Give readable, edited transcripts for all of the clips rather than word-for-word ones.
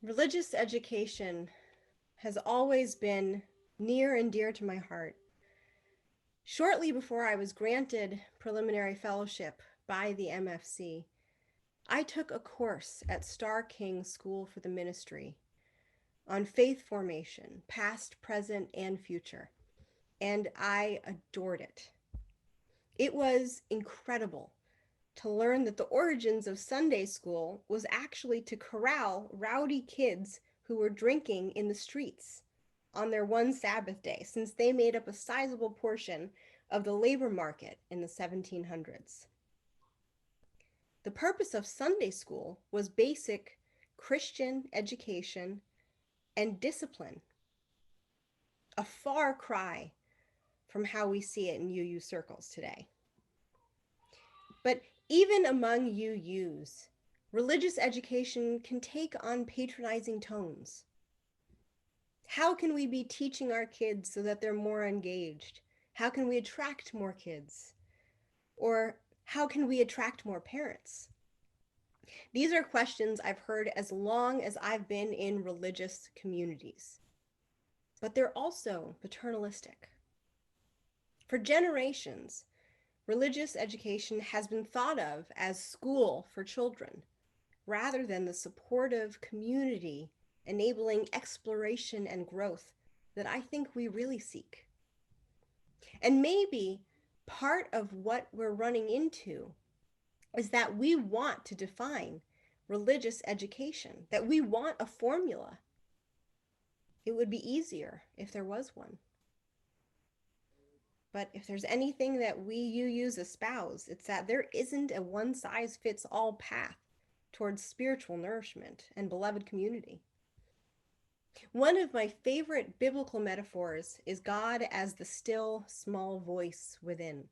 Religious education has always been near and dear to my heart. Shortly before I was granted preliminary fellowship by the MFC, I took a course at Star King School for the Ministry on faith formation, past, present, and future, and I adored it. It was incredible to learn that the origins of Sunday school was actually to corral rowdy kids who were drinking in the streets on their one Sabbath day, since they made up a sizable portion of the labor market in the 1700s. The purpose of Sunday school was basic Christian education and discipline, a far cry from how we see it in UU circles today. But even among UUs, religious education can take on patronizing tones. How can we be teaching our kids so that they're more engaged? How can we attract more kids? Or how can we attract more parents? These are questions I've heard as long as I've been in religious communities. But they're also paternalistic. For generations, religious education has been thought of as school for children, rather than the supportive community enabling exploration and growth that I think we really seek. And maybe part of what we're running into is that we want to define religious education, that we want a formula. It would be easier if there was one. But if there's anything that we UUs espouse, it's that there isn't a one-size-fits-all path towards spiritual nourishment and beloved community. One of my favorite biblical metaphors is God as the still, small voice within.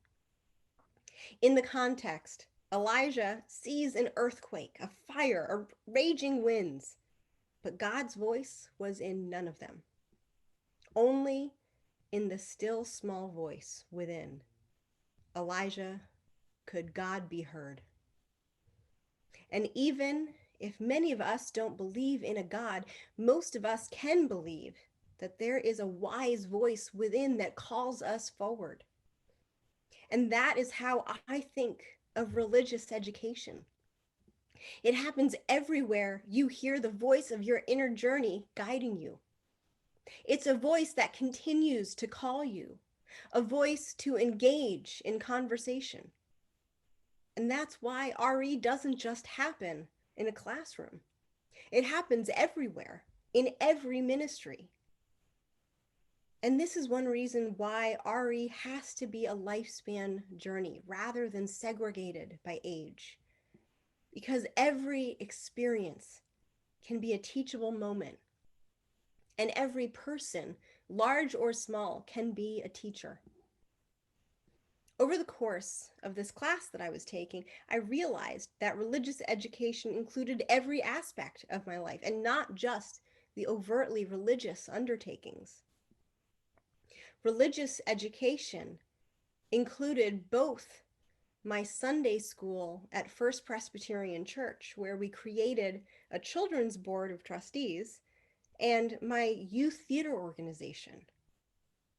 In the context, Elijah sees an earthquake, a fire, or raging winds, but God's voice was in none of them. Only in the still, small voice within, Elijah could God be heard. And even if many of us don't believe in a God, most of us can believe that there is a wise voice within that calls us forward. And that is how I think of religious education. It happens everywhere you hear the voice of your inner journey guiding you. It's a voice that continues to call you, a voice to engage in conversation. And that's why RE doesn't just happen in a classroom. It happens everywhere, in every ministry. And this is one reason why RE has to be a lifespan journey rather than segregated by age. Because every experience can be a teachable moment. And every person, large or small, can be a teacher. Over the course of this class that I was taking, I realized that religious education included every aspect of my life and not just the overtly religious undertakings. Religious education included both my Sunday school at First Presbyterian Church, where we created a children's board of trustees, and my youth theater organization,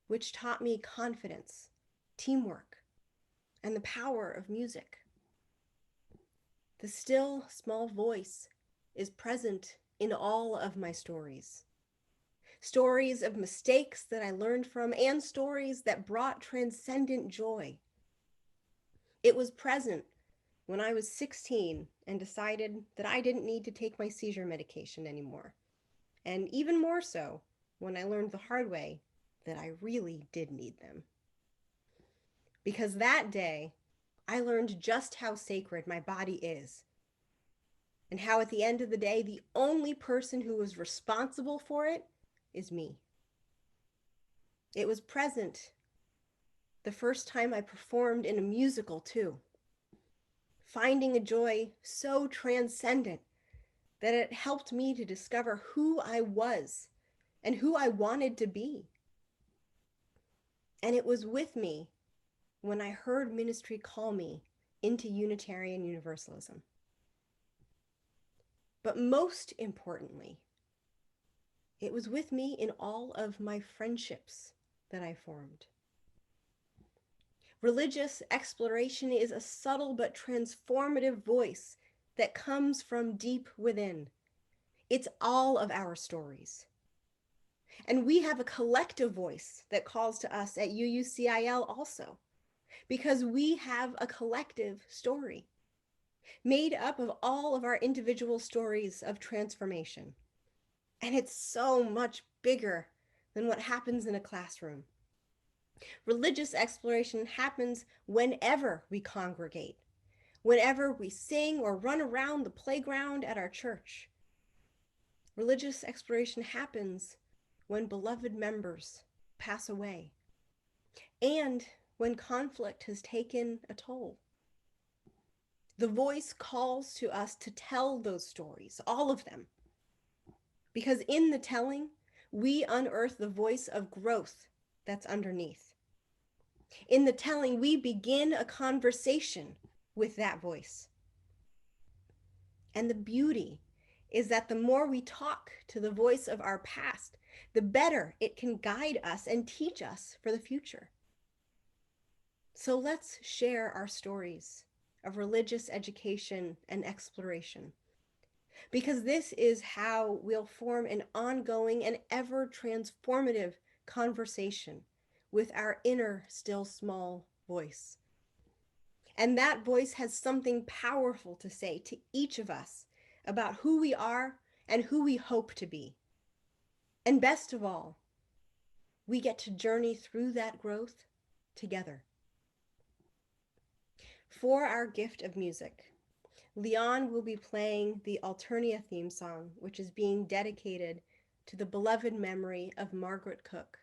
which taught me confidence, teamwork, and the power of music. The still, small voice is present in all of my stories. Stories of mistakes that I learned from, and stories that brought transcendent joy. It was present when I was 16 and decided that I didn't need to take my seizure medication anymore. And even more so when I learned the hard way that I really did need them. Because that day, I learned just how sacred my body is, and how at the end of the day, the only person who is responsible for it is me. It was present the first time I performed in a musical, too, finding a joy so transcendent that it helped me to discover who I was and who I wanted to be. And it was with me when I heard ministry call me into Unitarian Universalism. But most importantly, It was with me in all of my friendships that I formed. Religious exploration is a subtle but transformative voice that comes from deep within. It's all of our stories. And we have a collective voice that calls to us at UUCIL also, because we have a collective story made up of all of our individual stories of transformation. And it's so much bigger than what happens in a classroom. Religious exploration happens whenever we congregate, whenever we sing or run around the playground at our church. Religious exploration happens when beloved members pass away and when conflict has taken a toll. The voice calls to us to tell those stories, all of them, because in the telling, we unearth the voice of growth that's underneath. In the telling, we begin a conversation with that voice. And the beauty is that the more we talk to the voice of our past, the better it can guide us and teach us for the future. So let's share our stories of religious education and exploration, because this is how we'll form an ongoing and ever transformative conversation with our inner, still small voice. And that voice has something powerful to say to each of us about who we are and who we hope to be. And best of all, we get to journey through that growth together. For our gift of music, Leon will be playing the Alternia theme song, which is being dedicated to the beloved memory of Margaret Cook.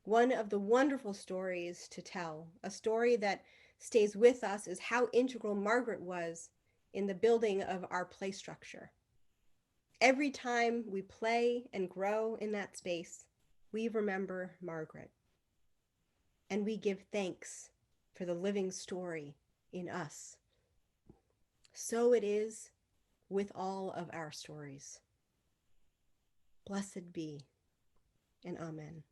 One of the wonderful stories to tell, a story that stays with us, is how integral Margaret was in the building of our play structure. Every time we play and grow in that space, we remember Margaret. And we give thanks for the living story in us. So it is with all of our stories. Blessed be, and amen.